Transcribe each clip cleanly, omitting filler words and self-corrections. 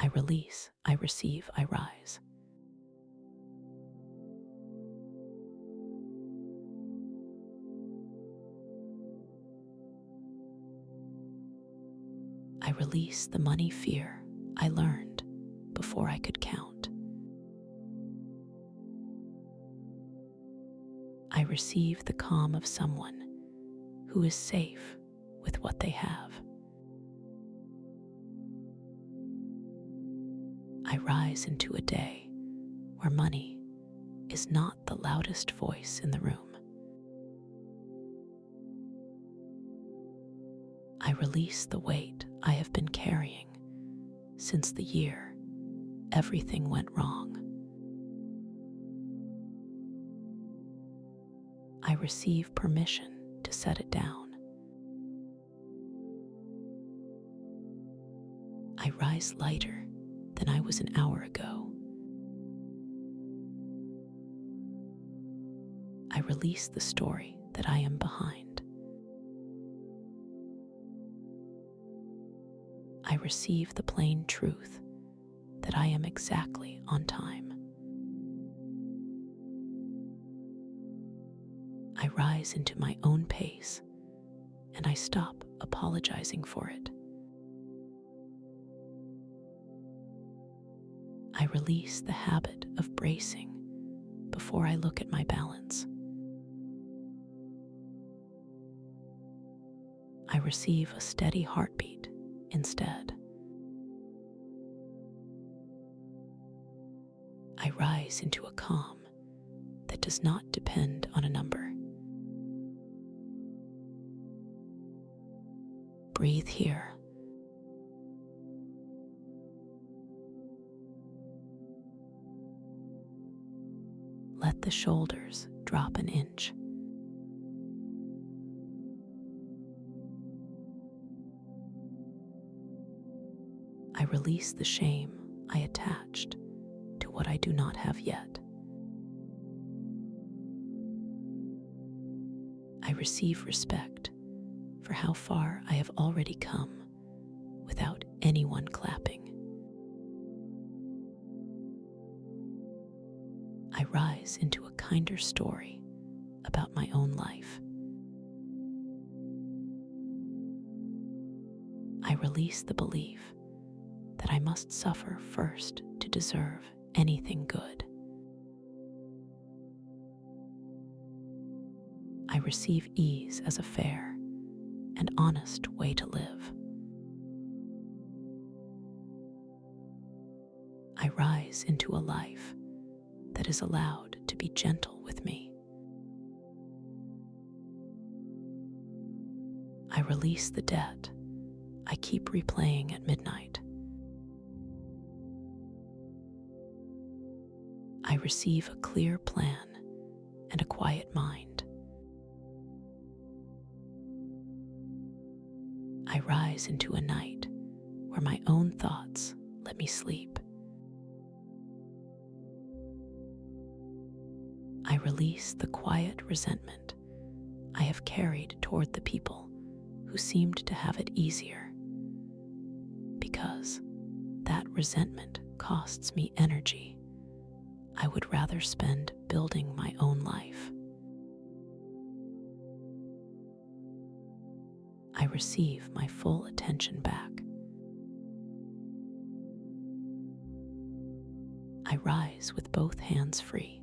I release, I receive, I rise. I release the money fear I learned before I could count. I receive the calm of someone who is safe with what they have. I rise into a day where money is not the loudest voice in the room. I release the weight I have been carrying since the year everything went wrong. I receive permission to set it down. I rise lighter than I was an hour ago. I release the story that I am behind. I receive the plain truth that I am exactly on time. I rise into my own pace and I stop apologizing for it. I release the habit of bracing before I look at my balance. I receive a steady heartbeat instead. I rise into a calm that does not depend on a number. Breathe here. Let the shoulders drop an inch. I release the shame I attached to what I do not have yet. I receive respect for how far I have already come without anyone clapping. I rise into a kinder story about my own life. I release the belief that I must suffer first to deserve anything good. I receive ease as a fair and honest way to live. I rise into a life that is allowed to be gentle with me. I release the debt I keep replaying at midnight. I receive a clear plan and a quiet mind. I rise into a night where my own thoughts let me sleep. I release the quiet resentment I have carried toward the people who seemed to have it easier, because that resentment costs me energy I would rather spend building my own life. I receive my full attention back. I rise with both hands free.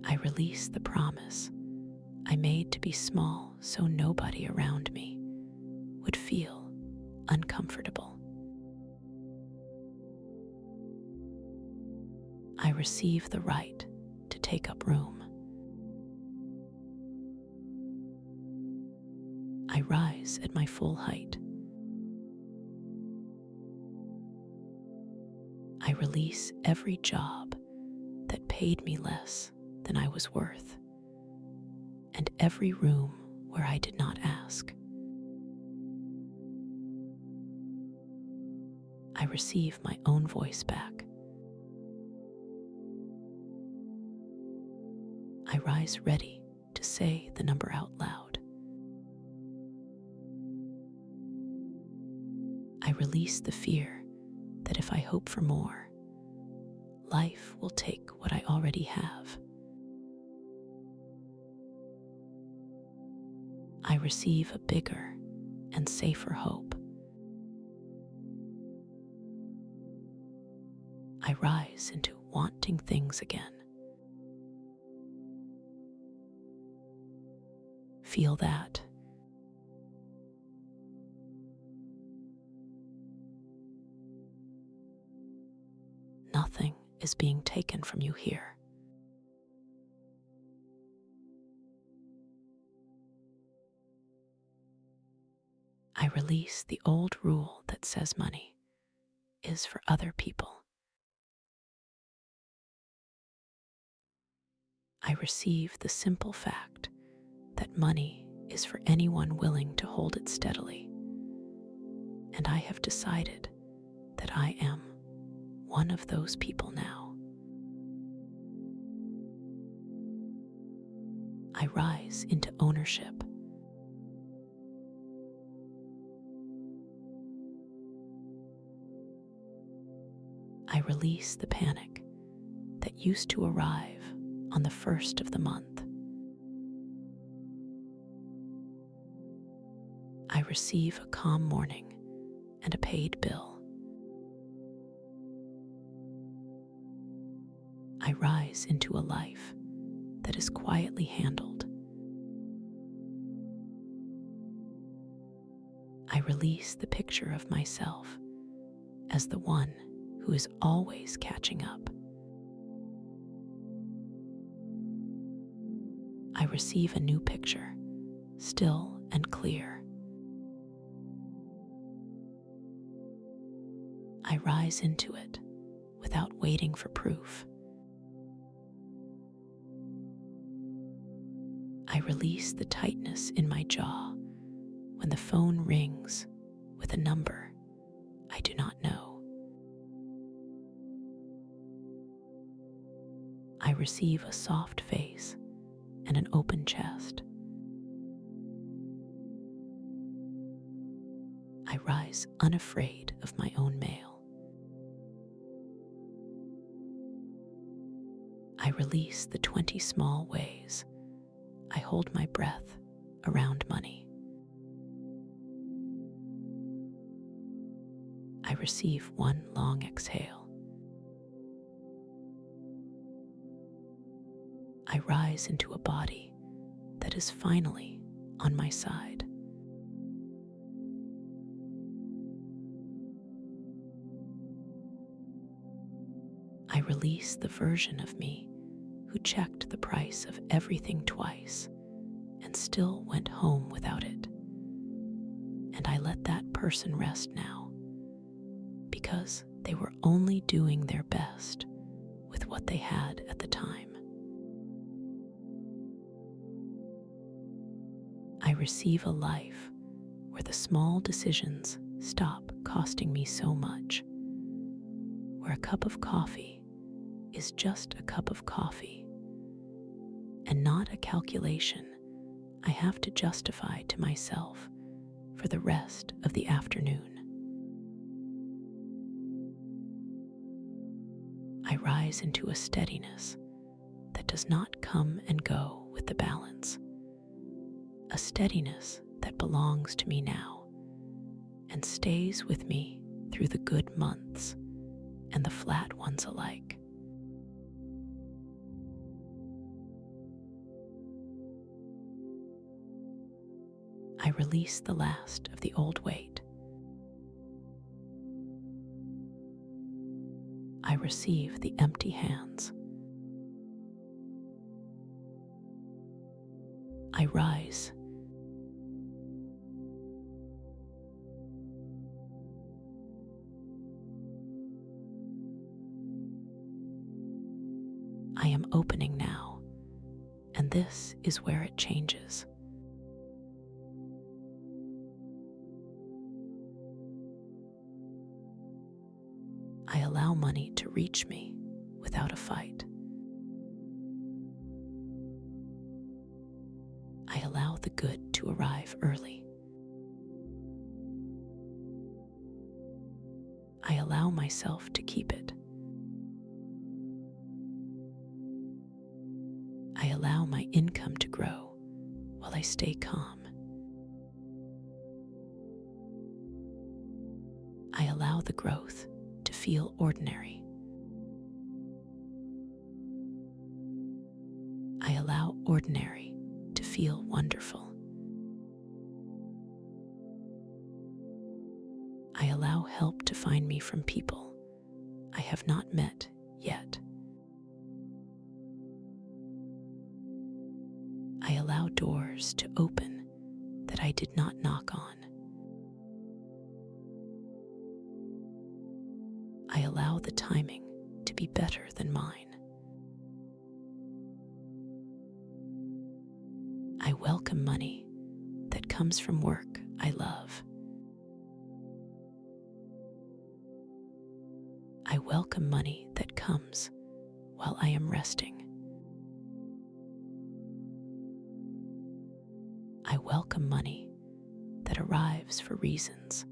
I release the promise I made to be small so nobody around me would feel uncomfortable. I receive the right to take up room. I rise at my full height. I release every job that paid me less than I was worth, and every room where I did not ask. I receive my own voice back. I rise ready to say the number out loud. release the fear that if I hope for more, life will take what I already have. I receive a bigger and safer hope. I rise into wanting things again. Feel that. Nothing is being taken from you here. I release the old rule that says money is for other people. I receive the simple fact that money is for anyone willing to hold it steadily. And I have decided that I am one of those people now. I rise into ownership. I release the panic that used to arrive on the first of the month. I receive a calm morning and a paid bill. I rise into a life that is quietly handled. I release the picture of myself as the one who is always catching up. I receive a new picture, still and clear. I rise into it without waiting for proof. I release the tightness in my jaw when the phone rings with a number I do not know. I receive a soft face and an open chest. I rise unafraid of my own mail. I release the 20 small ways I hold my breath around money. I receive one long exhale. I rise into a body that is finally on my side. I release the version of me who checked the price of everything twice and still went home without it. And I let that person rest now, because they were only doing their best with what they had at the time. I receive a life where the small decisions stop costing me so much, where a cup of coffee is just a cup of coffee and not a calculation I have to justify to myself for the rest of the afternoon. I rise into a steadiness that does not come and go with the balance, a steadiness that belongs to me now and stays with me through the good months and the flat ones alike. I release the last of the old weight. I receive the empty hands. I rise. I am opening now, and this is where it changes. I allow money to reach me without a fight. I allow the good to arrive early. allow myself to keep it. I allow my income to grow while I stay calm. I allow the growth to feel ordinary. I allow ordinary to feel wonderful. I allow help to find me from people I have not met yet. I allow doors to open that I did not knock on. I allow the timing to be better than mine. I welcome money that comes from work I love. I welcome money that comes while I am resting. I welcome money that arrives for reasons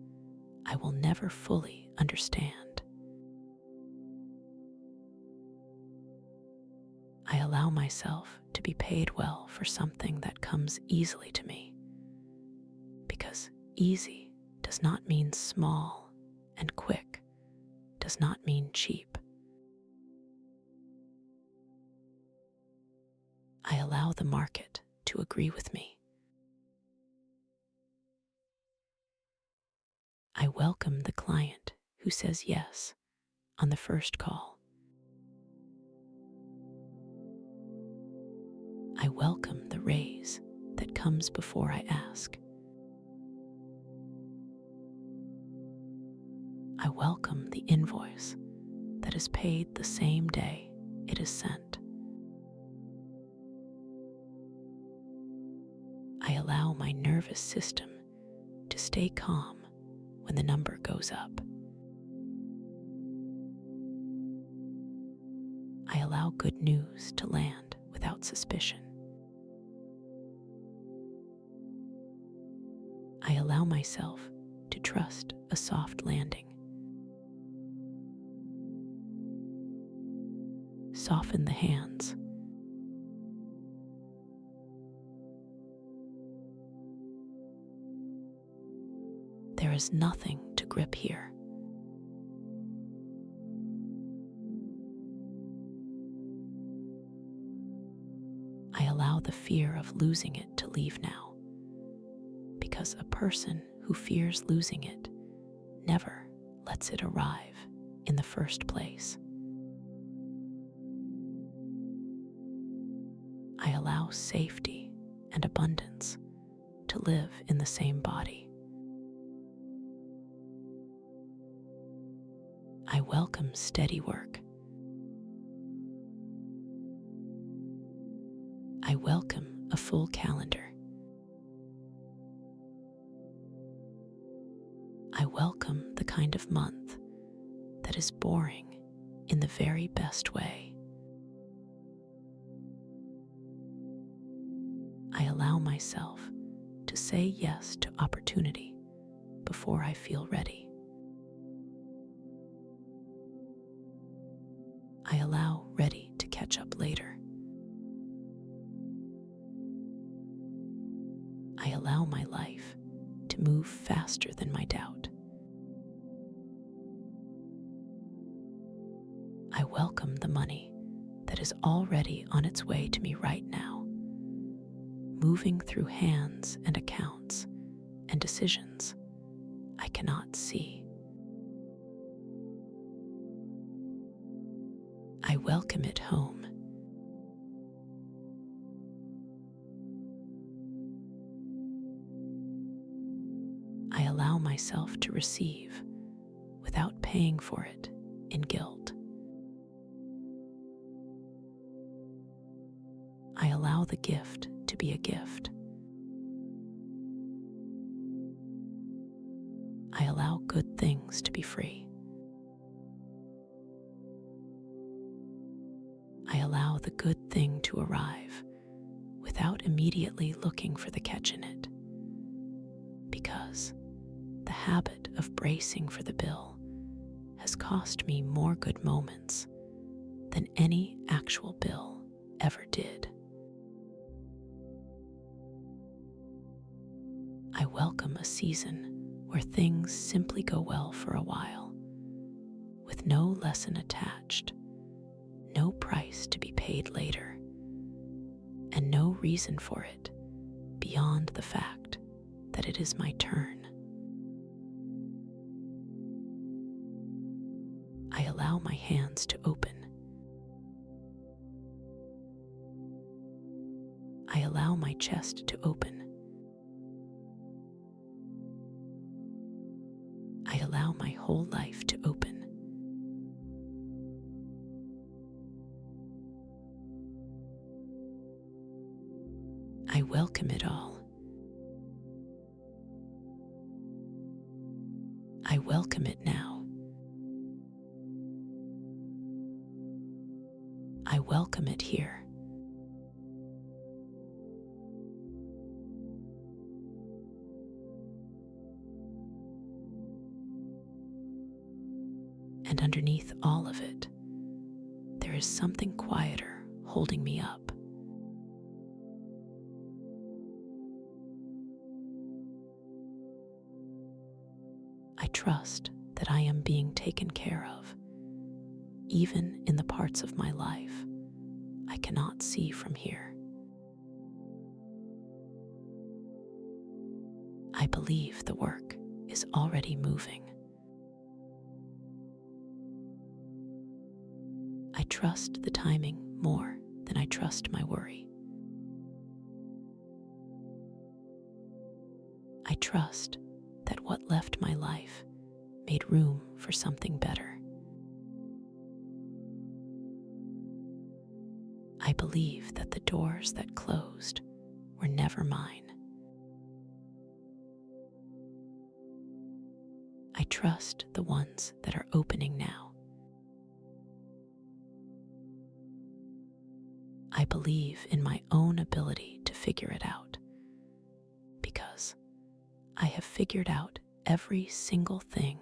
I will never fully understand. I allow myself to be paid well for something that comes easily to me, because easy does not mean small, and quick does not mean cheap. I allow the market to agree with me. I welcome the client who says yes on the first call. I welcome the raise that comes before I ask. I welcome the invoice that is paid the same day it is sent. I allow my nervous system to stay calm when the number goes up. I allow good news to land without suspicion. I allow myself to trust a soft landing. Soften the hands. There is nothing to grip here. I allow the fear of losing it to leave now, because a person who fears losing it never lets it arrive in the first place. I allow safety and abundance to live in the same body. I welcome steady work. I welcome a full calendar. I welcome the kind of month that is boring in the very best way. I allow myself to say yes to opportunity before I feel ready. I allow ready to catch up later. I allow my life to move faster than my doubt. I welcome the money that is already on its way to me right now, moving through hands and accounts and decisions I cannot see. I welcome it home. I allow myself to receive without paying for it in guilt. I allow the gift to be a gift. I allow good things to be free. I allow the good thing to arrive without immediately looking for the catch in it, because the habit of bracing for the bill has cost me more good moments than any actual bill ever did. I welcome a season where things simply go well for a while, with no lesson attached, no price to be paid later, and no reason for it beyond the fact that it is my turn. I allow my hands to open. I allow my chest to open. I allow my whole life to open. I welcome it all. I welcome it now. I welcome it here. And underneath all of it, there is something quieter holding me up. I trust that I am being taken care of, even in the parts of my life I cannot see from here. I believe the work is already moving. I trust the timing more than I trust my worry. I trust that what left my life made room for something better. I believe that the doors that closed were never mine. I trust the ones that are opening now. I believe in my own ability to figure it out, because I have figured out every single thing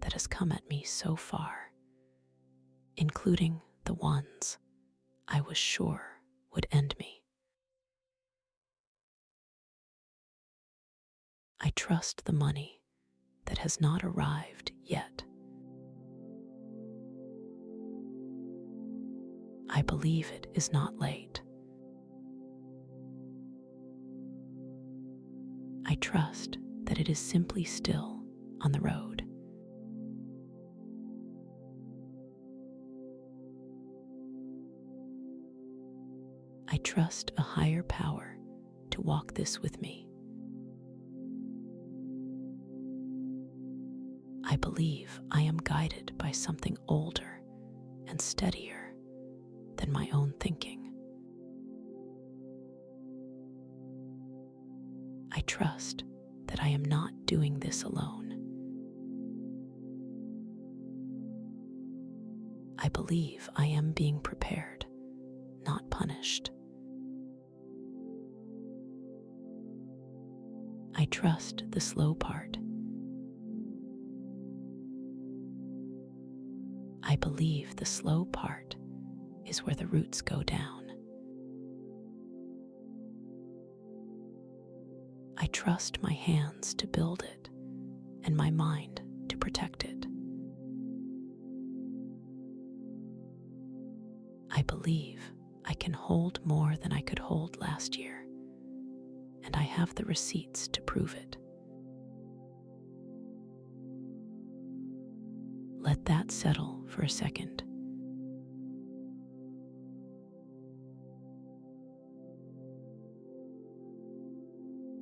that has come at me so far, including the ones I was sure would end me. I trust the money that has not arrived yet. I believe it is not late. I trust that it is simply still on the road. I trust a higher power to walk this with me. I believe I am guided by something older and steadier than my own thinking. I trust that I am not doing this alone. I believe I am being prepared, not punished. I trust the slow part. I believe the slow part is where the roots go down. I trust my hands to build it and my mind to protect it. I believe I can hold more than I could hold last year, and I have the receipts to prove it. Let that settle for a second.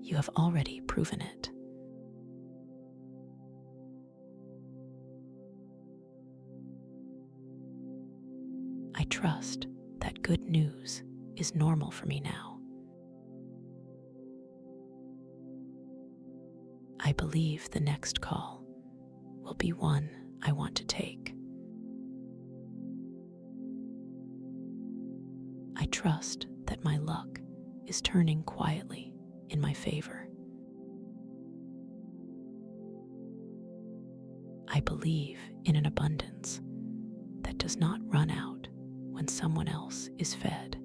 You have already proven it. I trust that good news is normal for me now. I believe the next call will be one I want to take. I trust that my luck is turning quietly in my favor. I believe in an abundance that does not run out when someone else is fed.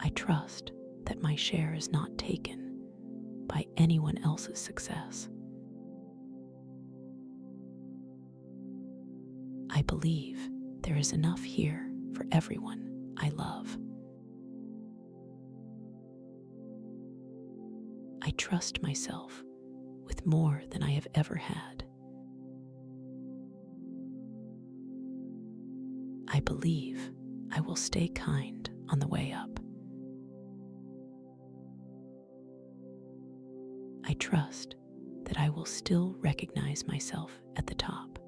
I trust that my share is not taken by anyone else's success. I believe there is enough here for everyone I love. I trust myself with more than I have ever had. I believe I will stay kind on the way up. I trust that I will still recognize myself at the top.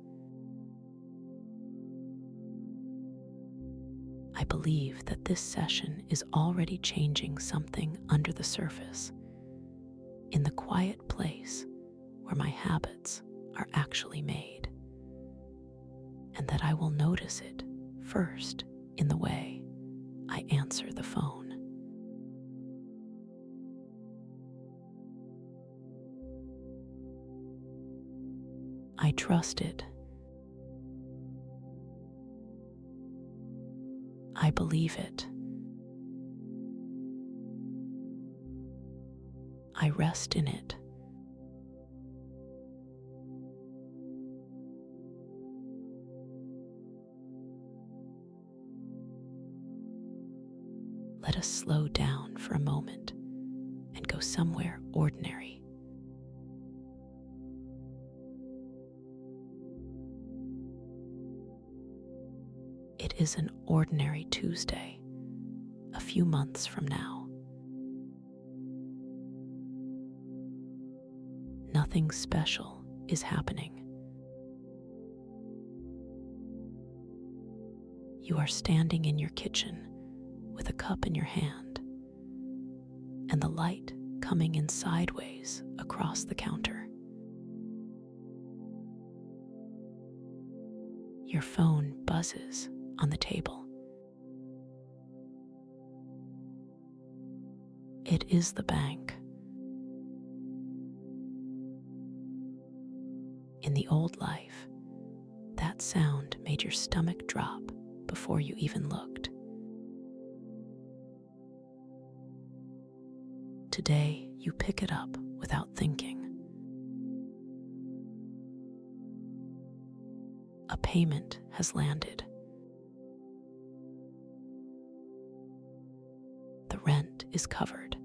I believe that this session is already changing something under the surface, in the quiet place where my habits are actually made, and that I will notice it first in the way I answer the phone. I trust it. I believe it. I rest in it. Let us slow down for a moment and go somewhere ordinary. It is an ordinary Tuesday, a few months from now. Nothing special is happening. You are standing in your kitchen with a cup in your hand, and the light coming in sideways across the counter. Your phone buzzes on the table. It is the bank. In the old life, that sound made your stomach drop before you even looked. Today, you pick it up without thinking. A payment has landed. The rent is covered,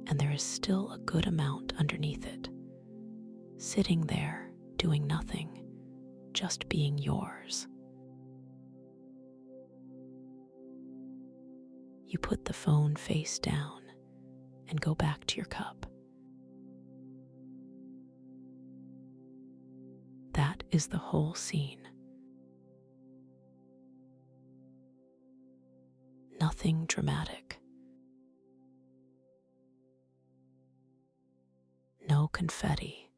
and there is still a good amount underneath it, sitting there doing nothing, just being yours. You put the phone face down and go back to your cup. That is the whole scene. Nothing dramatic. No confetti.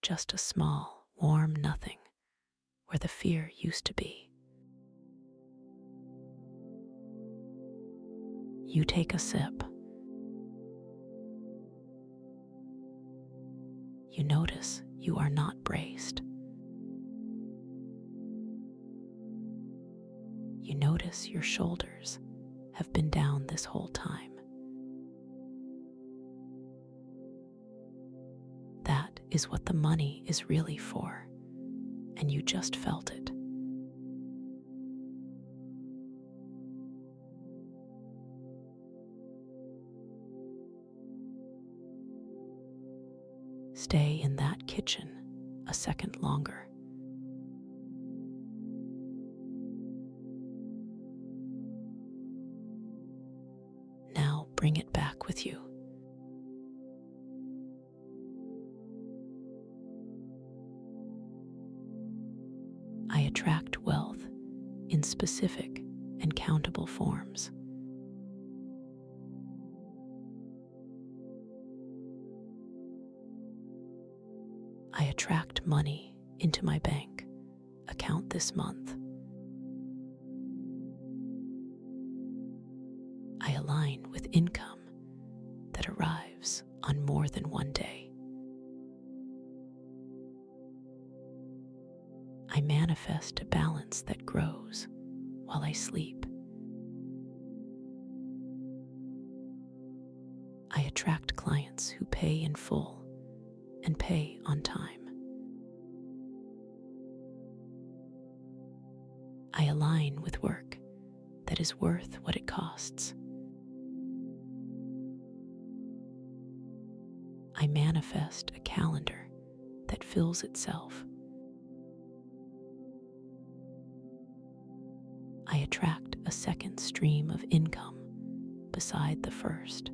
Just a small, warm nothing where the fear used to be. You take a sip. You notice you are not braced. You notice your shoulders have been down this whole time. That is what the money is really for, and you just felt it. Stay in that kitchen a second longer. Now bring it back with you. I attract wealth in specific and countable forms. I attract money into my bank account this month. I align with income on more than one day. I manifest a balance that grows while I sleep. I attract clients who pay in full and pay on time. I align with work that is worth what it costs. I manifest a calendar that fills itself. I attract a second stream of income beside the first.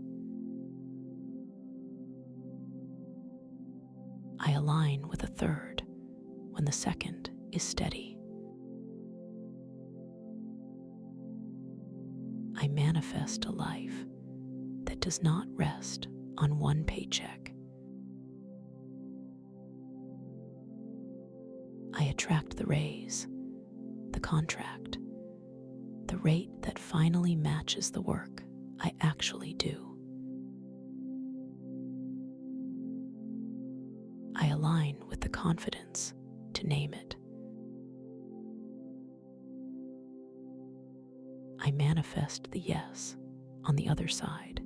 I align with a third when the second is steady. I manifest a life that does not rest on one paycheck. I attract the raise, the contract, the rate that finally matches the work I actually do. I align with the confidence to name it. I manifest the yes on the other side.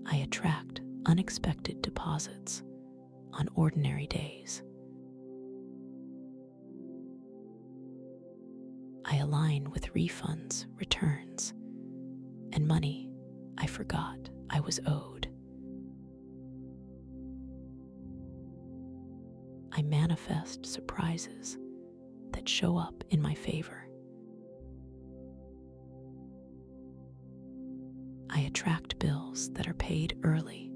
I attract unexpected deposits on ordinary days. I align with refunds, returns, and money I forgot I was owed. I manifest surprises that show up in my favor. I attract bills that are paid early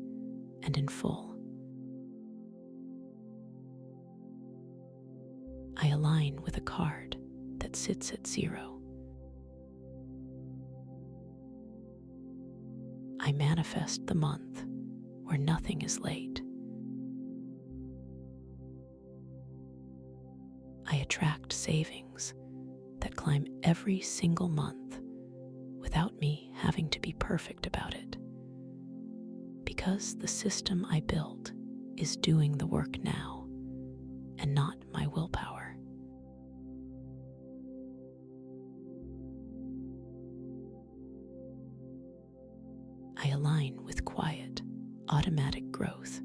and in full. I align with a card that sits at zero. I manifest the month where nothing is late. I attract savings that climb every single month without me having to be perfect about it, because the system I built is doing the work now and not my willpower. I align with quiet, automatic growth.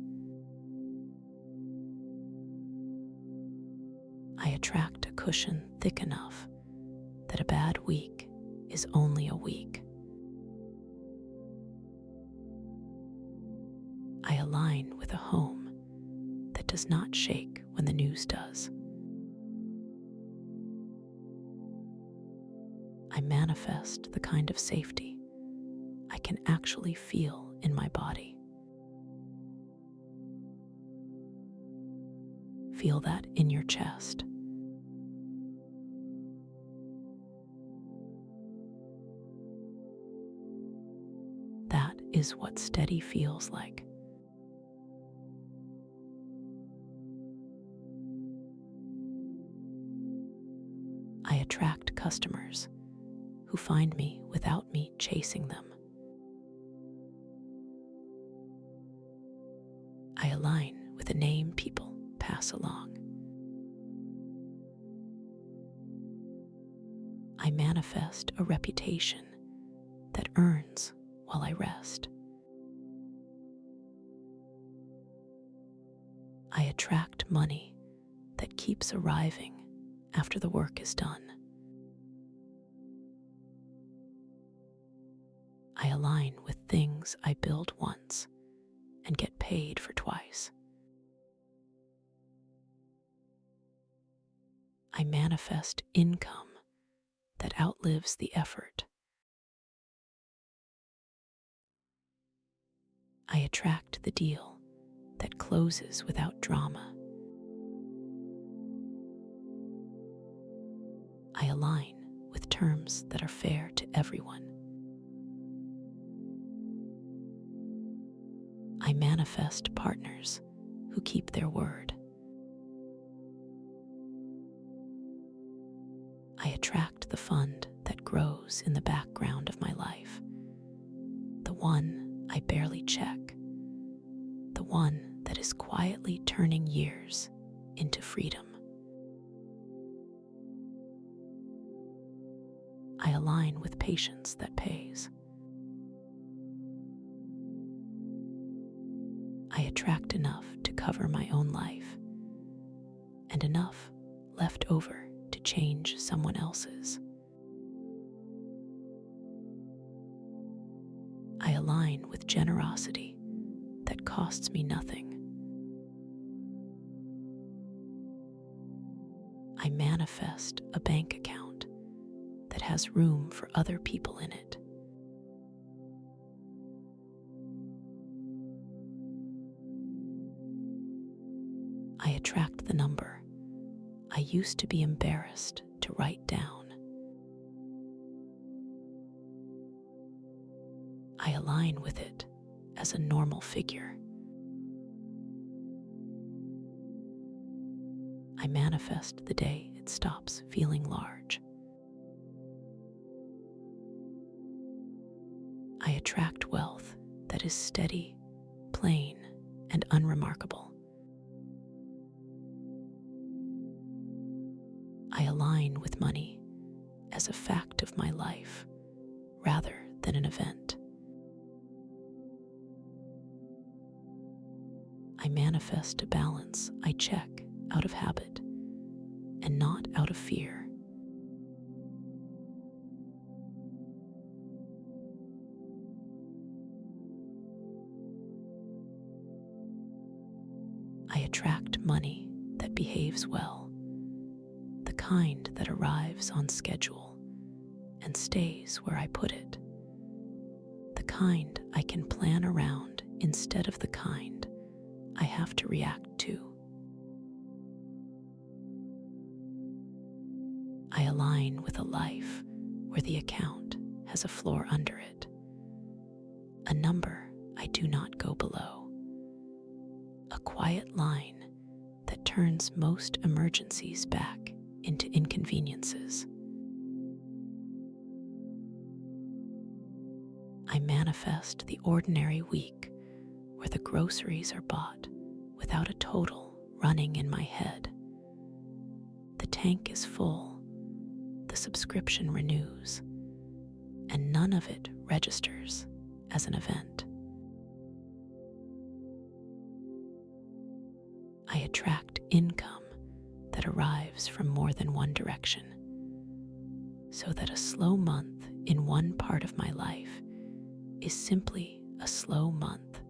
I attract a cushion thick enough that a bad week is only a week. I align with a home that does not shake when the news does. I manifest the kind of safety I can actually feel in my body. Feel that in your chest. That is what steady feels like. I attract customers who find me without me chasing them. I align with a name people pass along. I manifest a reputation that earns while I rest. I attract money that keeps arriving after the work is done. I align with things I build once and get paid for twice. I manifest income that outlives the effort. I attract the deal that closes without drama. I align with terms that are fair to everyone. I manifest partners who keep their word. I attract the fund that grows in the background of my life one I barely check, the one that is quietly turning years into freedom. I align with patience that pays. I attract enough to cover my own life, and enough left over to change someone else's. I align with generosity that costs me nothing. I manifest a bank account that has room for other people in it. I attract the number I used to be embarrassed to write down. I align with it as a normal figure. I manifest the day it stops feeling large. I attract wealth that is steady, plain, and unremarkable. I align with money as a fact of my life rather than an event. I manifest a balance I check out of habit and not out of fear. I attract money that behaves well, the kind that arrives on schedule and stays where I put it, the kind I can plan around instead of the kind I have to react to. I align with a life where the account has a floor under it, a number I do not go below, a quiet line that turns most emergencies back into inconveniences. I manifest the ordinary week where the groceries are bought without a total running in my head. The tank is full, the subscription renews, and none of it registers as an event. I attract income that arrives from more than one direction, so that a slow month in one part of my life is simply a slow month,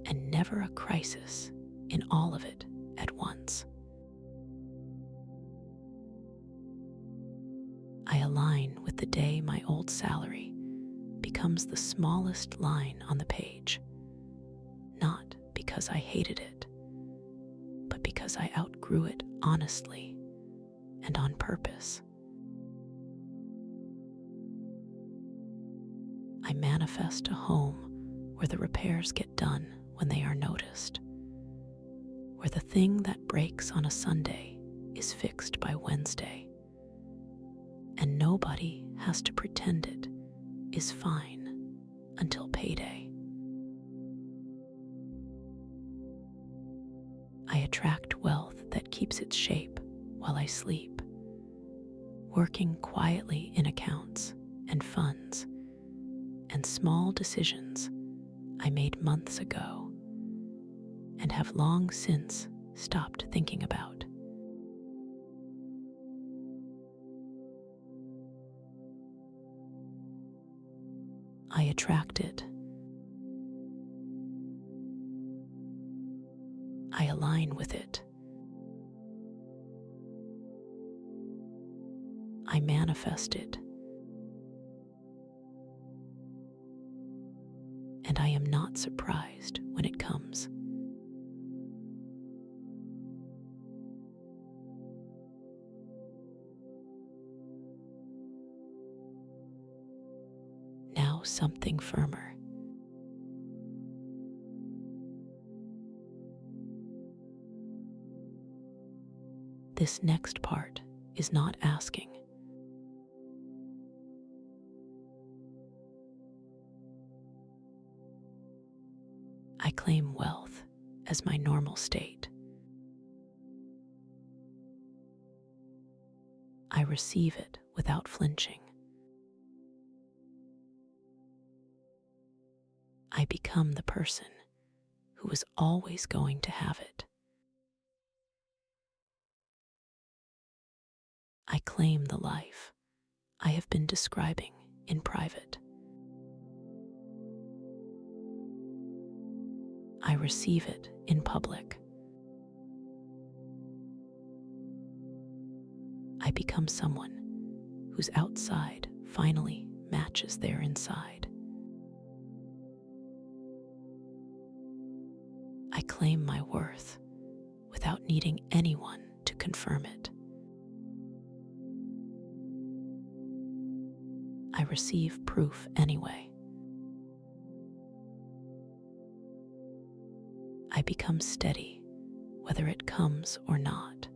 and never a crisis in all of it at once. I align with the day my old salary becomes the smallest line on the page, not because I hated it, but because I outgrew it honestly and on purpose. I manifest a home where the repairs get done when they are noticed, where the thing that breaks on a Sunday is fixed by Wednesday, and nobody has to pretend it is fine until payday. I attract wealth that keeps its shape while I sleep, working quietly in accounts and funds and small decisions I made months ago and have long since stopped thinking about. I attract it. I align with it. I manifest it. And I am not surprised when it comes. Now something firmer. This next part is not asking. claim wealth as my normal state. I receive it without flinching. I become the person who is always going to have it. I claim the life I have been describing in private. I receive it in public. I become someone whose outside finally matches their inside. I claim my worth without needing anyone to confirm it. I receive proof anyway. I become steady whether it comes or not.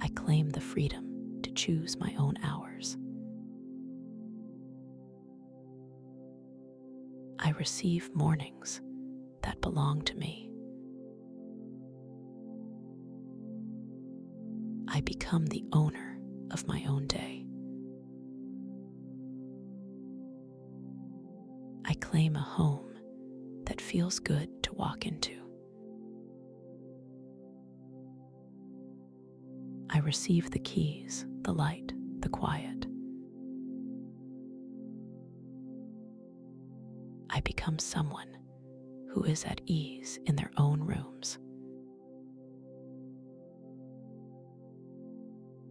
I claim the freedom to choose my own hours. I receive mornings that belong to me. I become the owner of my own day. I claim a home that feels good to walk into. I receive the keys, the light, the quiet. I become someone who is at ease in their own rooms.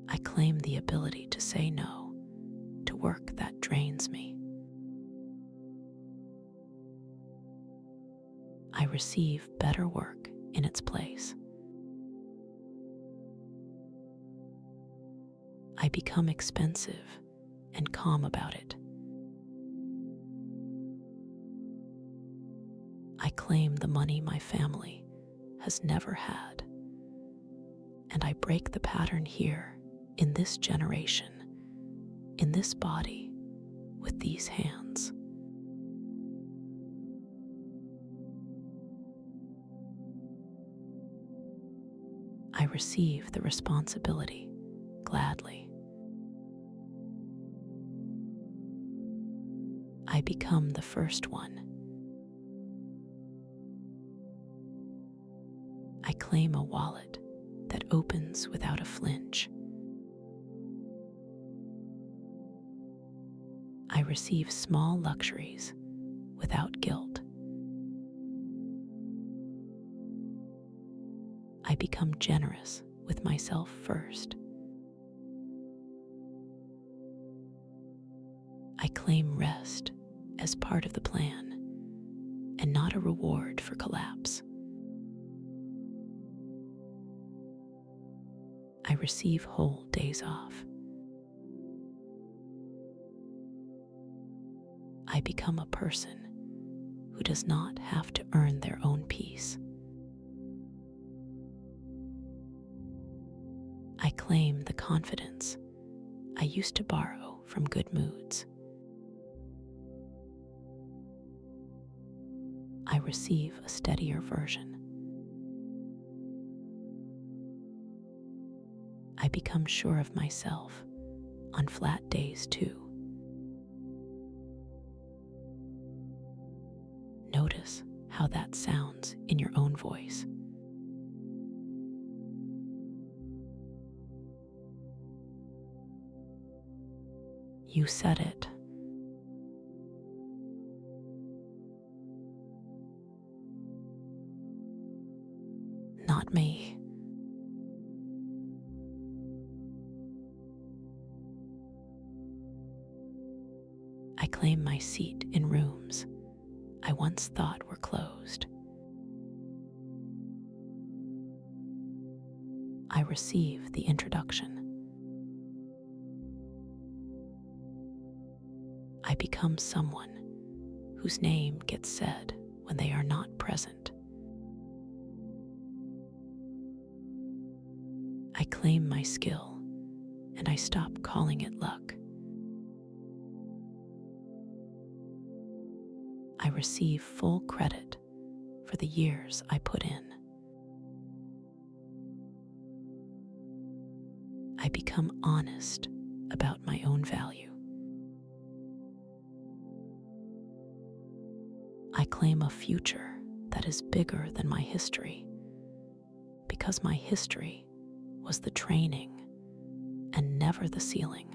I claim the ability to say no to work that drains me. I receive better work in its place. I become expensive and calm about it. I claim the money my family has never had, and I break the pattern here in this generation, in this body, with these hands. I receive the responsibility gladly. I become the first one. I claim a wallet that opens without a flinch. I receive small luxuries without guilt. I become generous with myself first. I claim rest as part of the plan and not a reward for collapse. I receive whole days off. I become a person who does not have to earn their own peace. I claim the confidence I used to borrow from good moods. I receive a steadier version. I become sure of myself on flat days too. Notice how that sounds in your own voice. You said it. Not me. I claim my seat in rooms I once thought were closed. I receive the introduction. I become someone whose name gets said when they are not present. I claim my skill and I stop calling it luck. receive full credit for the years I put in. I become honest about my own value. I claim a future that is bigger than my history, because my history was the training and never the ceiling.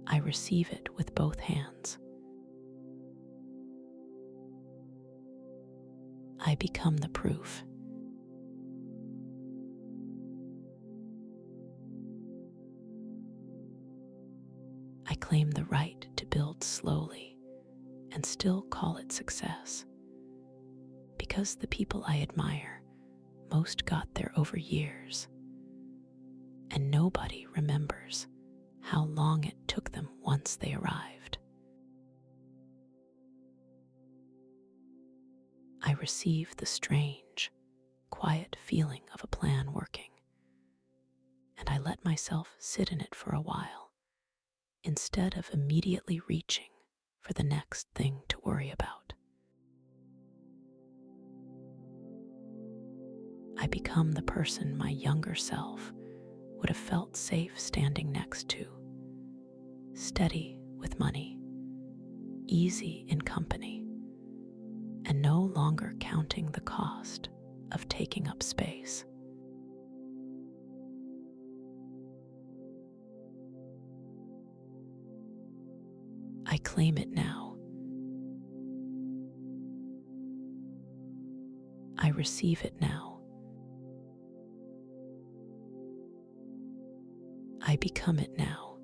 I receive it with both hands. I become the proof. I claim the right to build slowly and still call it success, because the people I admire most got there over years, and nobody remembers how long it took them once they arrived. I receive the strange, quiet feeling of a plan working, and I let myself sit in it for a while, instead of immediately reaching for the next thing to worry about. I become the person my younger self would have felt safe standing next to, steady with money, easy in company, and no longer counting the cost of taking up space. I claim it now. I receive it now. I become it now.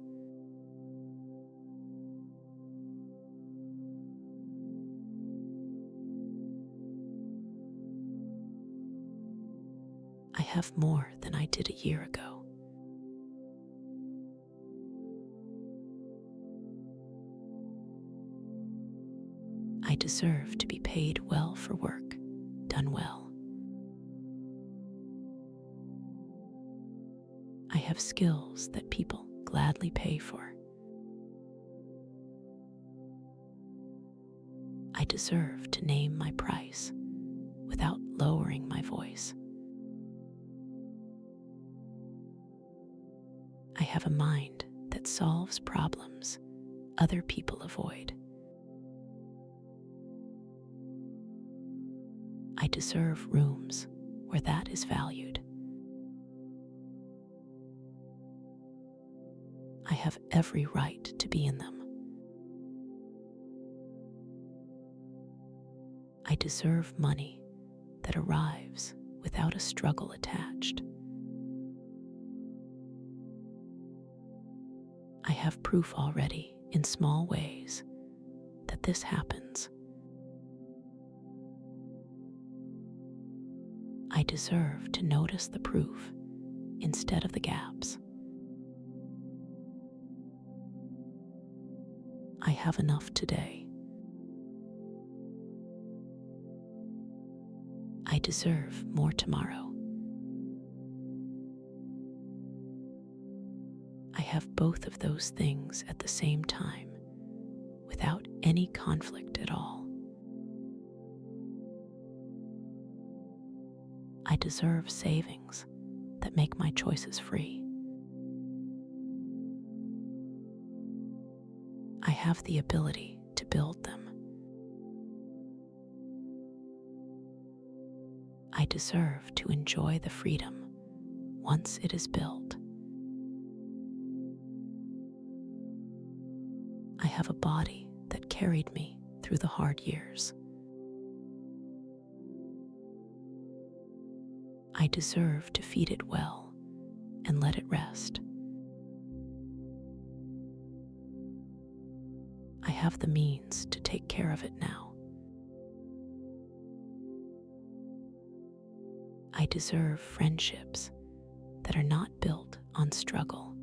I have more than I did a year ago. I deserve to be paid well for work done well. I have skills that people gladly pay for. I deserve to name my price without lowering my voice. I have a mind that solves problems other people avoid. I deserve rooms where that is valued. I have every right to be in them. I deserve money that arrives without a struggle attached. I have proof already in small ways that this happens. I deserve to notice the proof instead of the gaps. I have enough today. I deserve more tomorrow. I have both of those things at the same time, without any conflict at all. I deserve savings that make my choices free. I have the ability to build them. I deserve to enjoy the freedom once it is built. I have a body that carried me through the hard years. I deserve to feed it well and let it rest. I have the means to take care of it now. I deserve friendships that are not built on struggle.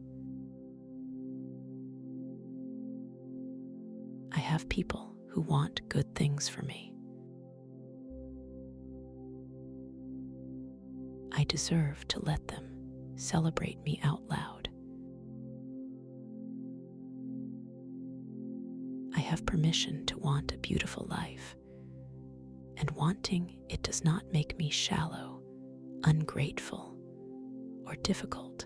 I have people who want good things for me. I deserve to let them celebrate me out loud. have permission to want a beautiful life, and wanting it does not make me shallow, ungrateful, or difficult,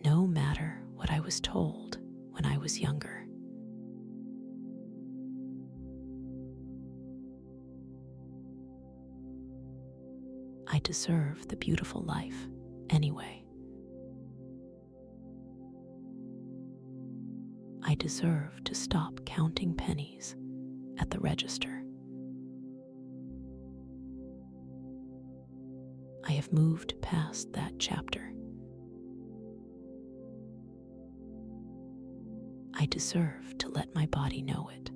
no matter what I was told when I was younger. I deserve the beautiful life anyway. I deserve to stop counting pennies at the register. I have moved past that chapter. I deserve to let my body know it.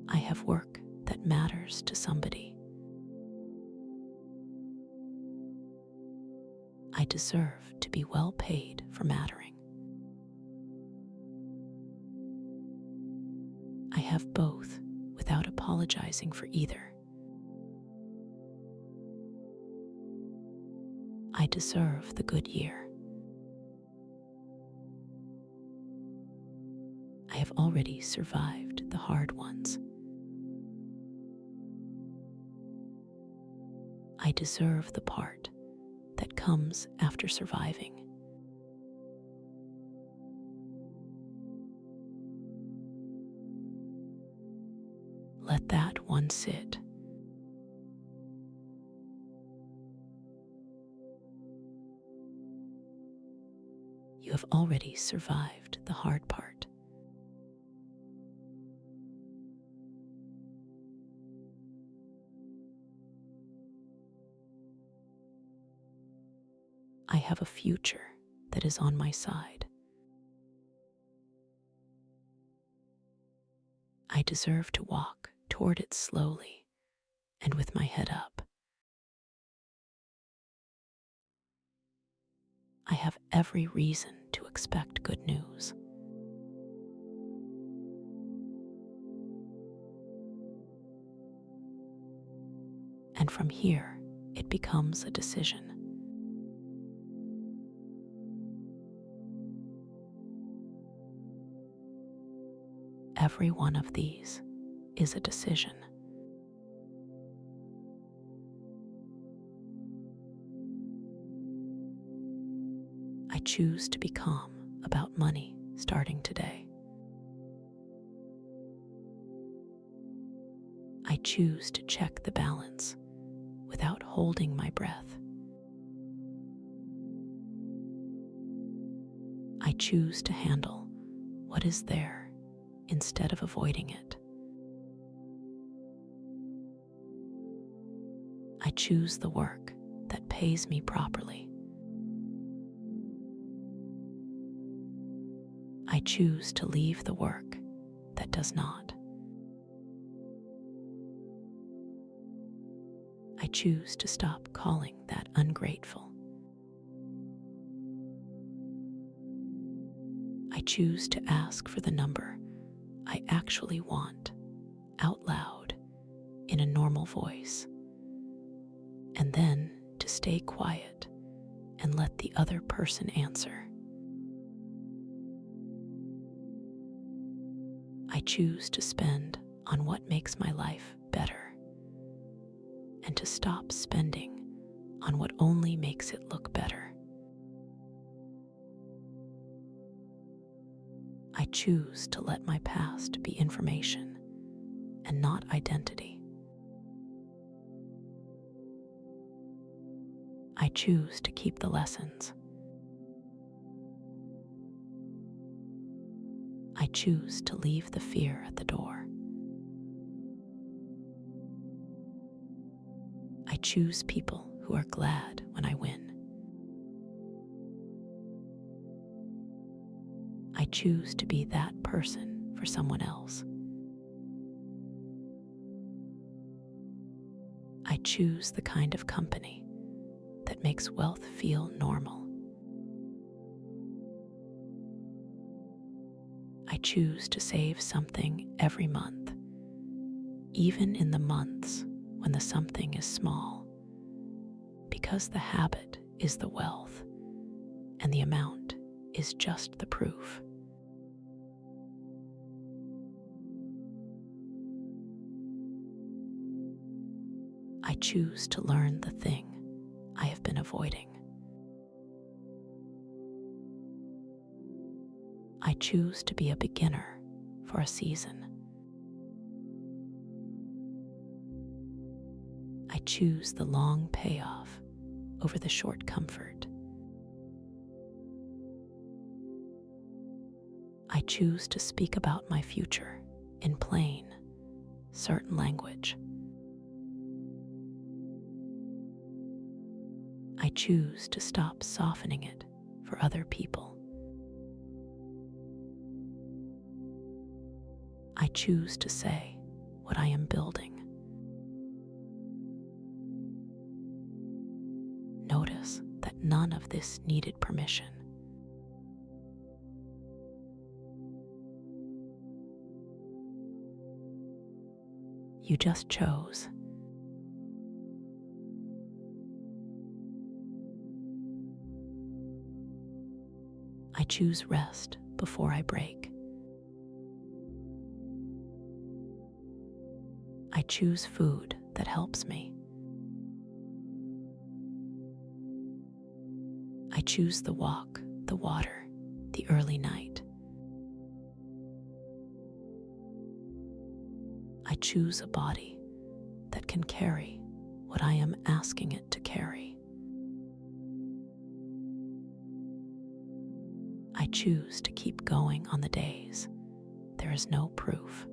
I have work that matters to somebody. I deserve to be well paid for mattering. I have both without apologizing for either. I deserve the good year. I have already survived the hard ones. I deserve the part that comes after surviving. Let that one sit. You have already survived the hard part. I have a future that is on my side. I deserve to walk toward it slowly and with my head up. I have every reason to expect good news. And from here, it becomes a decision. Every one of these is a decision. I choose to be calm about money starting today. I choose to check the balance without holding my breath. I choose to handle what is there instead of avoiding it. I choose the work that pays me properly. I choose to leave the work that does not. I choose to stop calling that ungrateful. I choose to ask for the number I actually want out loud in a normal voice, and then to stay quiet and let the other person answer. I choose to spend on what makes my life better and to stop spending on what only makes it look better. I choose to let my past be information and not identity. I choose to keep the lessons. I choose to leave the fear at the door. I choose people who are glad when I win. I choose to be that person for someone else. I choose the kind of company that makes wealth feel normal. I choose to save something every month, even in the months when the something is small, because the habit is the wealth and the amount is just the proof. I choose to learn the thing I have been avoiding. I choose to be a beginner for a season. I choose the long payoff over the short comfort. I choose to speak about my future in plain, certain language. I choose to stop softening it for other people. I choose to say what I am building. Notice that none of this needed permission. You just chose. I choose rest before I break. I choose food that helps me. I choose the walk, the water, the early night. I choose a body that can carry what I am asking it to carry. I choose to keep going on the days there is no proof.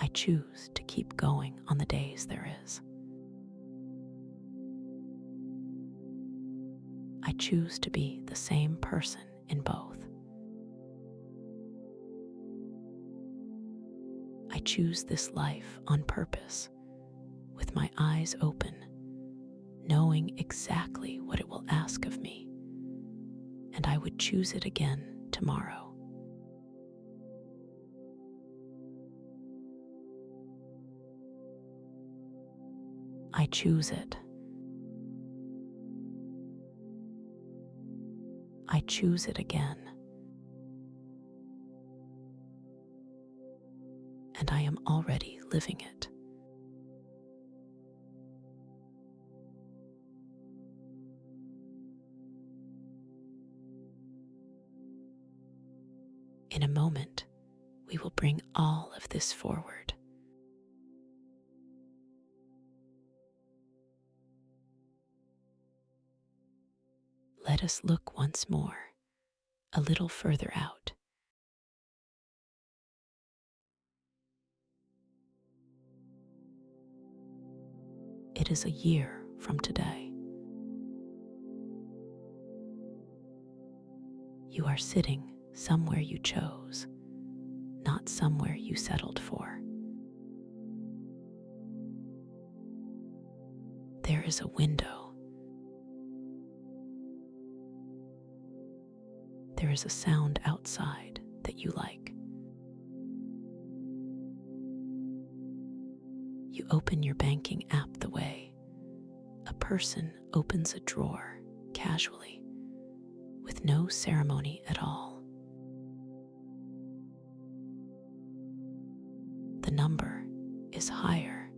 I choose to keep going on the days there is. I choose to be the same person in both. I choose this life on purpose, with my eyes open, knowing exactly what it will ask of me, and I would choose it again tomorrow. I choose it. I choose it again. And I am already living it. In a moment, we will bring all of this forward. Let us look once more, a little further out. It is a year from today. You are sitting somewhere you chose, not somewhere you settled for. There is a window. There is a sound outside that you like. You open your banking app the way a person opens a drawer casually, with no ceremony at all. The number is higher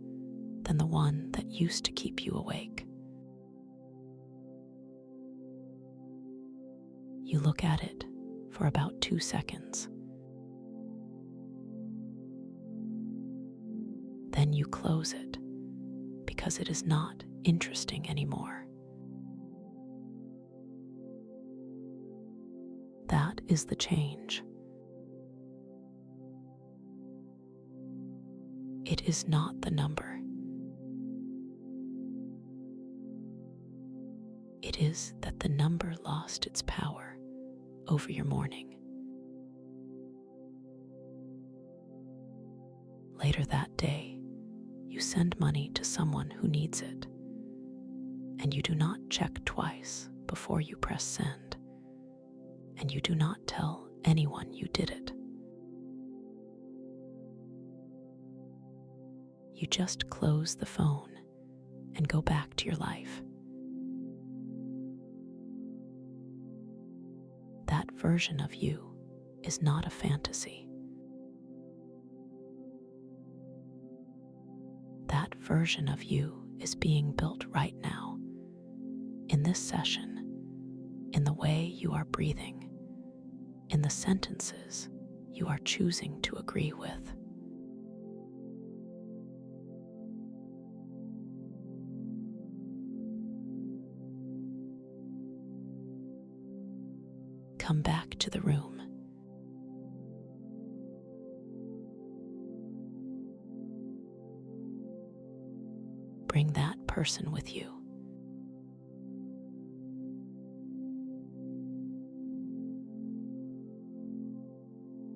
than the one that used to keep you awake. You look at it for about 2 seconds. Then you close it because it is not interesting anymore. That is the change. It is not the number. It is that the number lost its power over your morning. Later that day, you send money to someone who needs it, and you do not check twice before you press send, and you do not tell anyone you did it. You just close the phone and go back to your life. version of you is not a fantasy. That version of you is being built right now, in this session, in the way you are breathing, in the sentences you are choosing to agree with. Come back to the room. Bring that person with you.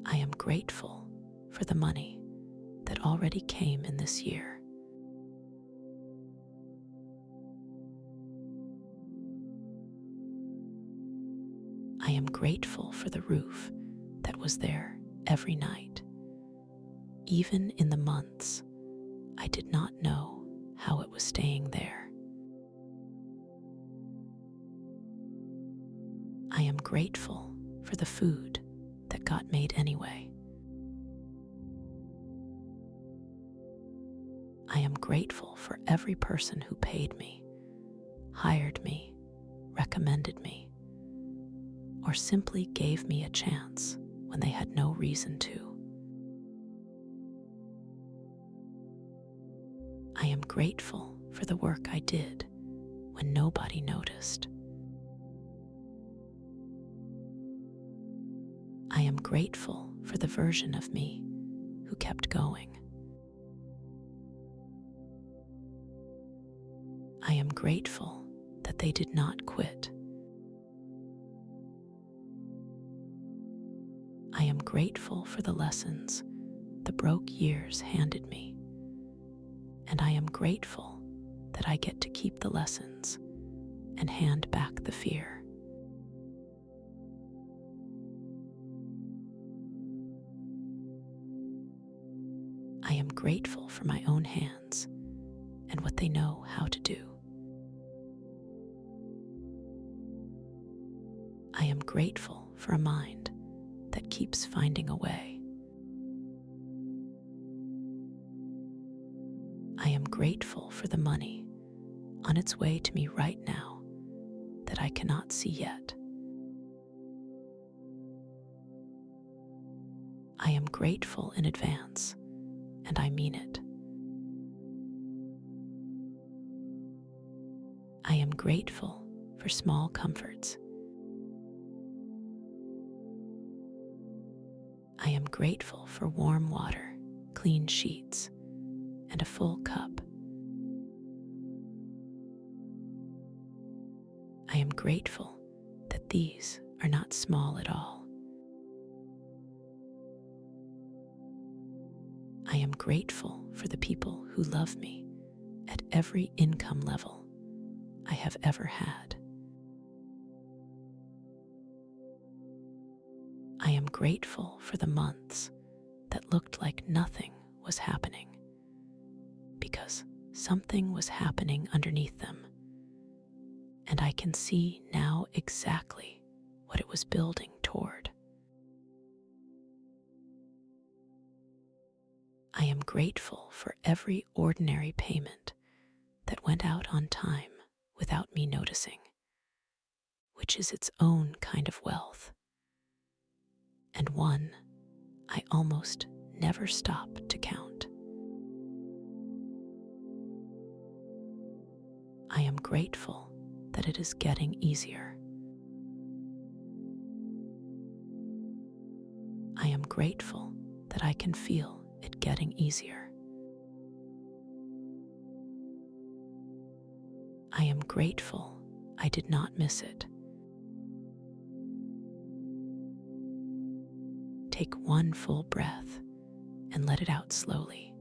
I am grateful for the money that already came in this year. I am grateful for the roof that was there every night, even in the months I did not know how it was staying there. I am grateful for the food that got made anyway. I am grateful for every person who paid me, hired me, recommended me, or simply gave me a chance when they had no reason to. I am grateful for the work I did when nobody noticed. I am grateful for the version of me who kept going. I am grateful that they did not quit. I am grateful for the lessons the broke years handed me, and I am grateful that I get to keep the lessons and hand back the fear. I am grateful for my own hands and what they know how to do. I am grateful for a mind that keeps finding a way. I am grateful for the money on its way to me right now that I cannot see yet. I am grateful in advance, and I mean it. I am grateful for small comforts. I am grateful for warm water, clean sheets, and a full cup. I am grateful that these are not small at all. I am grateful for the people who love me at every income level I have ever had. I am grateful for the months that looked like nothing was happening, because something was happening underneath them, and I can see now exactly what it was building toward. I am grateful for every ordinary payment that went out on time without me noticing, which is its own kind of wealth, and one I almost never stop to count. I am grateful that it is getting easier. I am grateful that I can feel it getting easier. I am grateful I did not miss it. Take one full breath and let it out slowly.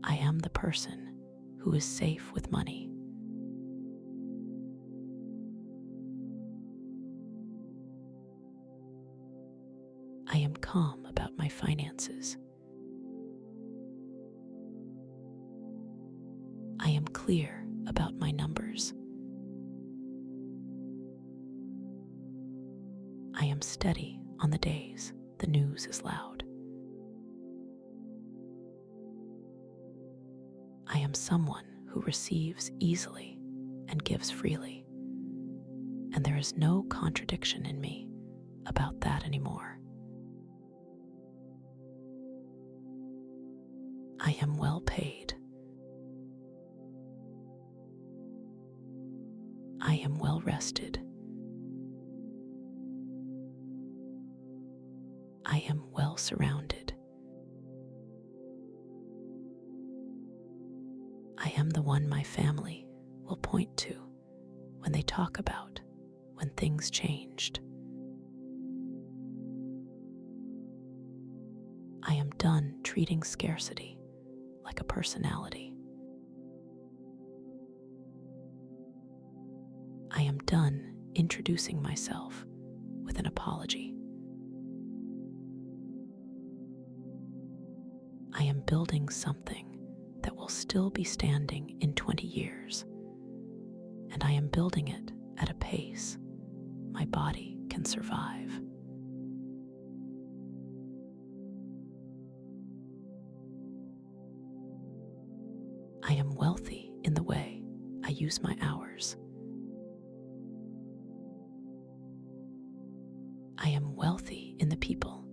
I am the person who is safe with money. I am calm about my finances. I am clear about my numbers. I am steady on the days the news is loud. I am someone who receives easily and gives freely, and there is no contradiction in me about that anymore. I am well paid. I am well rested. I am well surrounded. I am the one my family will point to when they talk about when things changed. I am done treating scarcity like a personality. I am done introducing myself with an apology. I am building something that will still be standing in 20 years, and I am building it at a pace my body can survive. I am wealthy in the way I use my hours. I am wealthy in the people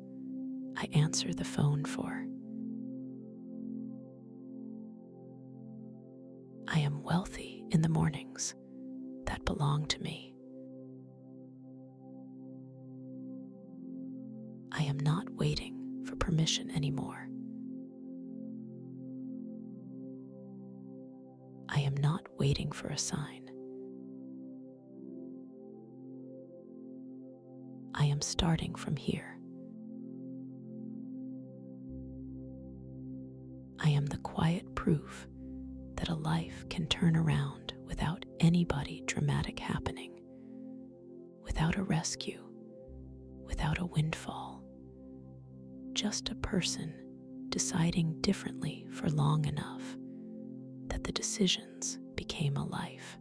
I answer the phone for. I am wealthy in the mornings that belong to me. I am not waiting for permission anymore. I am not waiting for a sign. I am starting from here. I am the quiet proof that a life can turn around without anybody dramatic happening, without a rescue, without a windfall, just a person deciding differently for long enough that the decisions became a life.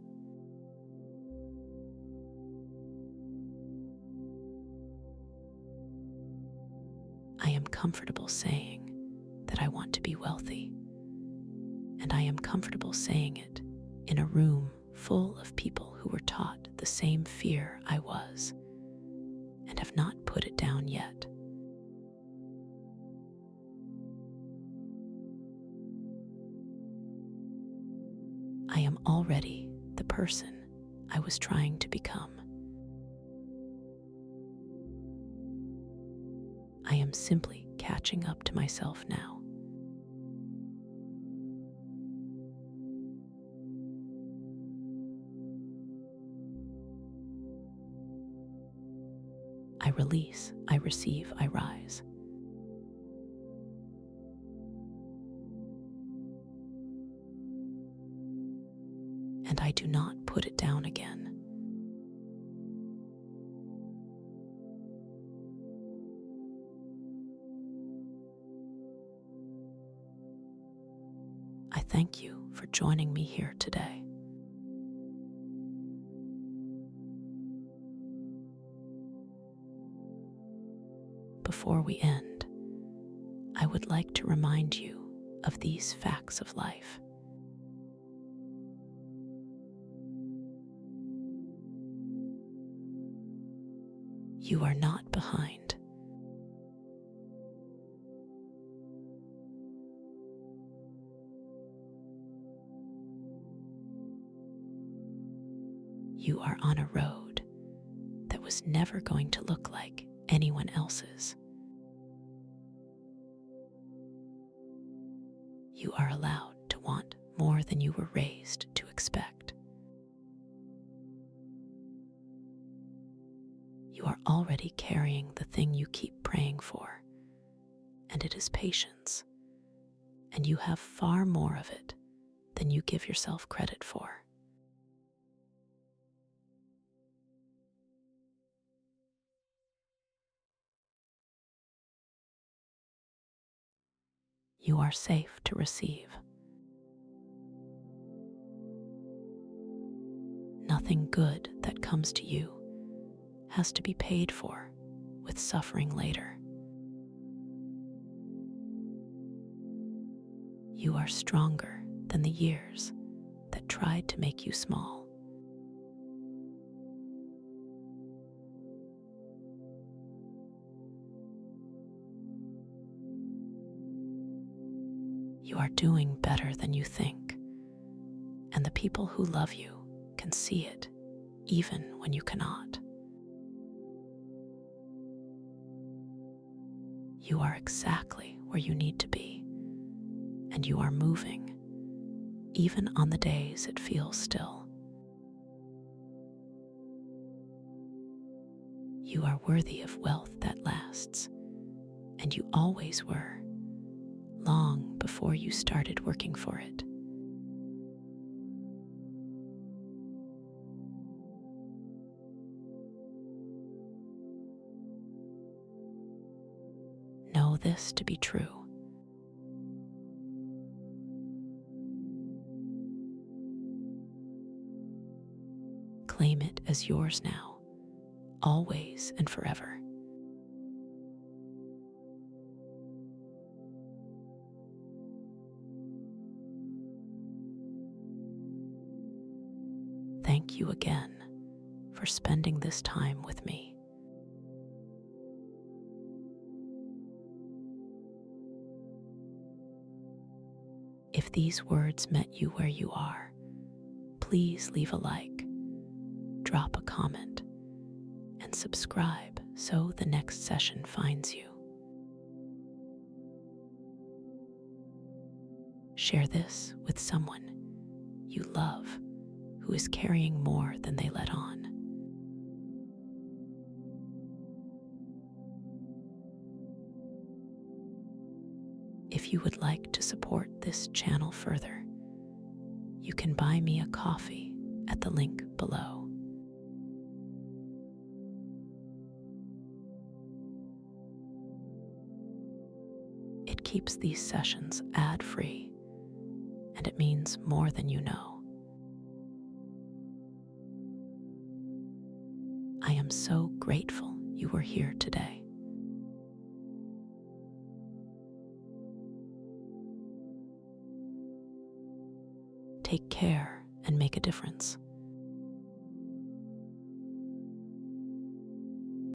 I am comfortable saying that I want to be wealthy, and I am comfortable saying it in a room full of people who were taught the same fear I was and have not put it down yet. I am already the person I was trying to become. I am simply catching up to myself now. I release, I receive, I rise. And I do not put it down again. I thank you for joining me here today. Before we end, I would like to remind you of these facts of life. You are not behind. You are on a road that was never going to look like anyone else's. You are allowed to want more than you were raised to expect. You are already carrying the thing you keep praying for, and it is patience, and you have far more of it than you give yourself credit for. You are safe to receive. Nothing good that comes to you has to be paid for with suffering later. You are stronger than the years that tried to make you small. You are doing better than you think, and the people who love you can see it even when you cannot. You are exactly where you need to be, and you are moving, even on the days it feels still. You are worthy of wealth that lasts, and you always were, long before you started working for it. Know this to be true. Claim it as yours now, always and forever. Thank you again for spending this time with me. If these words met you where you are, please leave a like, drop a comment, and subscribe so the next session finds you. Share this with someone you love who is carrying more than they let on. If you would like to support this channel further, you can buy me a coffee at the link below. It keeps these sessions ad-free, and it means more than you know. I am so grateful you were here today. Take care and make a difference.